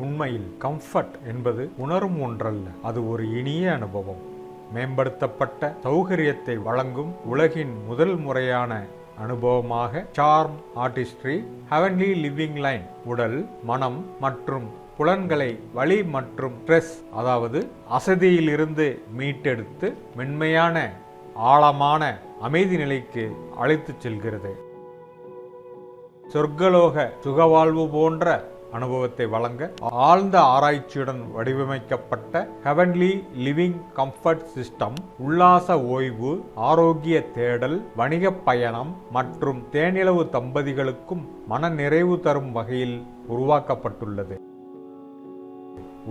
உண்மையில் கம்ஃபர்ட் என்பது உணரும் ஒன்றல்ல, அது ஒரு இனிய அனுபவம். மேம்படுத்தப்பட்ட சௌகரியத்தை வழங்கும் உலகின் முதல் முறையான அனுபவமாக charm artistry heavenly living line உடல், மனம் மற்றும் புலன்களை வலி மற்றும் ஸ்ட்ரெஸ், அதாவது அசதியிலிருந்து மீட்டெடுத்து மென்மையான ஆழமான அமைதி நிலைக்கு அழைத்துச் செல்கிறது. சொர்க்கலோக சுகவாழ்வு போன்ற அனுபவத்தை வழங்க ஆழ்ந்த ஆராய்ச்சியுடன் வடிவமைக்கப்பட்ட ஹெவன்லி லிவிங் கம்ஃபர்ட் சிஸ்டம் உல்லாச ஓய்வு, ஆரோக்கிய தேடல், வணிக பயணம் மற்றும் தேனிலவு தம்பதிகளுக்கும் மன நிறைவு தரும் வகையில் உருவாக்கப்பட்டுள்ளது.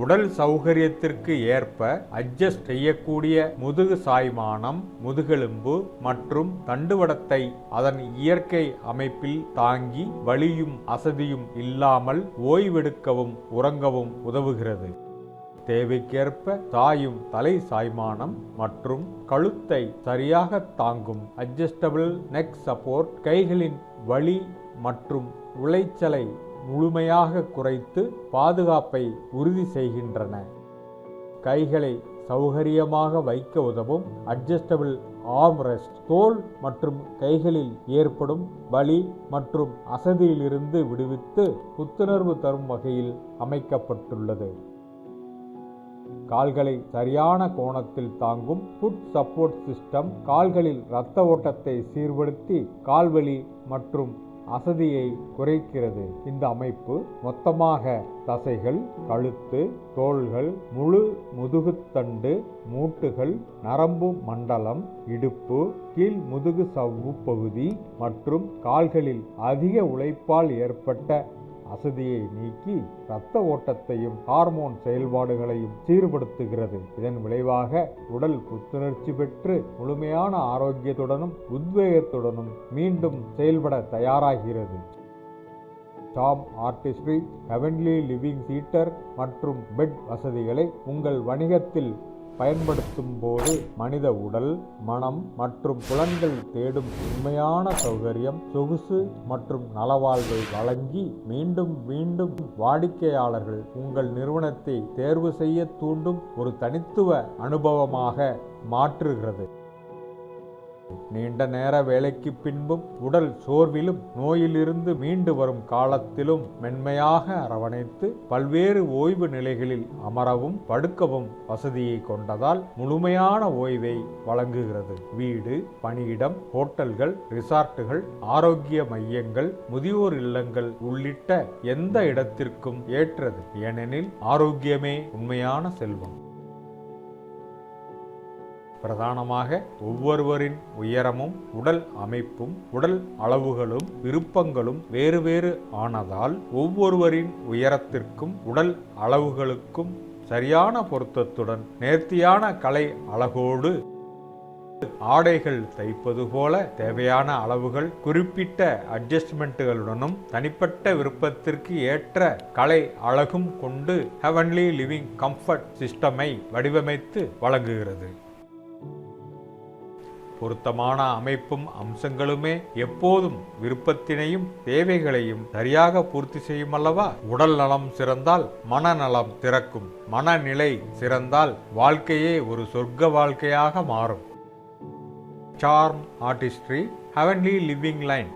உடல் சௌகரியத்திற்கு ஏற்ப அட்ஜஸ்ட் செய்யக்கூடிய முதுகு சாய்மானம், முதுகெலும்பு மற்றும் தண்டுவடத்தை அதன் இயற்கை அமைப்பில் தாங்கி வலியும் அசதியும் இல்லாமல் ஓய்வெடுக்கவும் உறங்கவும் உதவுகிறது. தேவைக்கேற்ப சாயும் தலை சாய்மானம் மற்றும் கழுத்தை சரியாக தாங்கும் அட்ஜஸ்டபிள் நெக் சப்போர்ட் கைகளின் வலி மற்றும் உளைச்சலை முழுமையாக குறைத்து பாதுகாப்பை உறுதி செய்கின்றன. கைகளை சௌகரியமாக வைக்க உதவும் அட்ஜஸ்டபிள் ஆர்ம் ரெஸ்ட் தோள் மற்றும் கைகளில் ஏற்படும் வலி மற்றும் அசதியிலிருந்து விடுவித்து புத்துணர்வு தரும் வகையில் அமைக்கப்பட்டுள்ளது. கால்களை சரியான கோணத்தில் தாங்கும் ஃபுட் சப்போர்ட் சிஸ்டம் கால்களில் இரத்த ஓட்டத்தை சீர்படுத்தி கால்வலி மற்றும் அசதியை குறைக்கிறது. இந்த அமைப்பு மொத்தமாக தசைகள், கழுத்து, தோள்கள், முழு முதுகுத்தண்டு, மூட்டுகள், நரம்பு மண்டலம், இடுப்பு, கீழ் முதுகு சவ்வு பகுதி மற்றும் கால்களில் அதிக உழைப்பால் ஏற்பட்ட அசதியை நீக்கி இரத்த ஓட்டத்தையும் ஹார்மோன் செயல்பாடுகளையும் சீர்படுத்துகிறது. இதன் விளைவாக உடல் புத்துணர்ச்சி பெற்று முழுமையான ஆரோக்கியத்துடனும் உத்வேகத்துடனும் மீண்டும் செயல்பட தயாராகிறது. Charm artistry heavenly living seater மற்றும் பெட் வசதிகளை உங்கள் வணிகத்தில் பயன்படுத்தும் போது மனித உடல், மனம் மற்றும் புலன்கள் தேடும் உண்மையான சௌகரியம், சொகுசு மற்றும் நலவாழ்வை வழங்கி மீண்டும் மீண்டும் வாடிக்கையாளர்கள் உங்கள் நிறுவனத்தை தேர்வு செய்ய தூண்டும் ஒரு தனித்துவ அனுபவமாக மாற்றுகிறது. நீண்ட நேர வேலைக்கு பின்பும் உடல் சோர்விலும் நோயிலிருந்து மீண்டு வரும் காலத்திலும் மென்மையாக அரவணைத்து பல்வேறு ஓய்வு நிலைகளில் அமரவும் படுக்கவும் வசதியை கொண்டதால் முழுமையான ஓய்வை வழங்குகிறது. வீடு, பணியிடம், ஹோட்டல்கள், ரிசார்ட்டுகள், ஆரோக்கிய மையங்கள், முதியோர் இல்லங்கள் உள்ளிட்ட எந்த இடத்திற்கும் ஏற்றது. ஏனெனில் ஆரோக்கியமே உண்மையான செல்வம். பிரதானமாக ஒவ்வொருவரின் உயரமும் உடல் அமைப்பும் உடல் அளவுகளும் விருப்பங்களும் வேறு வேறு ஆனதால் ஒவ்வொருவரின் உயரத்திற்கும் உடல் அளவுகளுக்கும் சரியான பொருத்தத்துடன் நேர்த்தியான கலை அழகோடு ஆடைகள் தைப்பது போல தேவையான அளவுகள் குறிப்பிட்ட அட்ஜஸ்ட்மெண்ட்டுகளுடனும் தனிப்பட்ட விருப்பத்திற்கு ஏற்ற கலை அழகும் கொண்டு ஹெவன்லி லிவிங் கம்ஃபர்ட் சிஸ்டமை வடிவமைத்து வழங்குகிறது. பொருத்தமான அமைப்பும் அம்சங்களுமே எப்போதும் விருப்பத்தினையும் தேவைகளையும் சரியாக பூர்த்தி செய்யும் அல்லவா? உடல் நலம் சிறந்தால் மனநலம் சிறக்கும், மனநிலை சிறந்தால் வாழ்க்கையே ஒரு சொர்க்க வாழ்க்கையாக மாறும். Charm artistry heavenly living line.